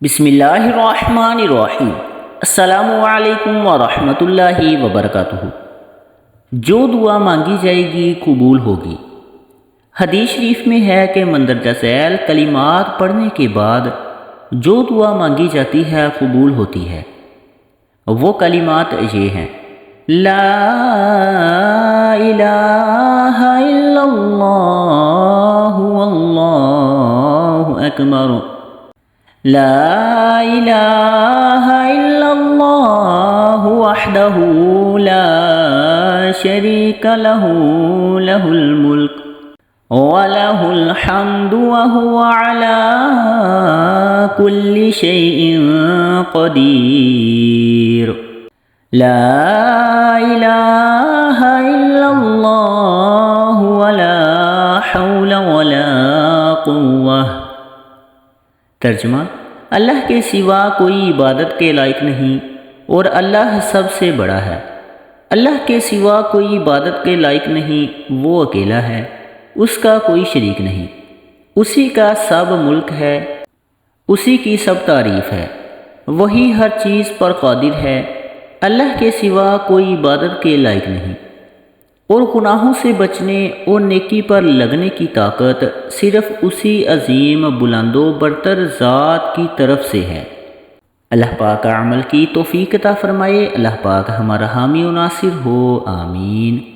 بسم اللہ الرحمن الرحیم۔ السلام علیکم ورحمۃ اللہ وبرکاتہ۔ جو دعا مانگی جائے گی قبول ہوگی۔ حدیث شریف میں ہے کہ مندرجہ ذیل کلمات پڑھنے کے بعد جو دعا مانگی جاتی ہے قبول ہوتی ہے۔ وہ کلمات یہ ہیں: لا الہ الا اللہ واللہ اکبر، لا الہ الا اللہ وحدہ لا شریک لہ، لہ الملک وَلَهُ الْحَمْدُ وَهُوَ عَلَى كُلِّ شَيْءٍ قَدِيرٌ، لا الہ الا اللہ ولا حول ولا قوة۔ ترجمہ: اللہ کے سوا کوئی عبادت کے لائق نہیں اور اللہ سب سے بڑا ہے۔ اللہ کے سوا کوئی عبادت کے لائق نہیں، وہ اکیلا ہے، اس کا کوئی شریک نہیں، اسی کا سب ملک ہے، اسی کی سب تعریف ہے، وہی ہر چیز پر قادر ہے۔ اللہ کے سوا کوئی عبادت کے لائق نہیں، اور گناہوں سے بچنے اور نیکی پر لگنے کی طاقت صرف اسی عظیم بلند و برتر ذات کی طرف سے ہے۔ اللہ پاک عمل کی توفیق عطا فرمائے۔ اللہ پاک ہمارا حامی و ناصر ہو، آمین۔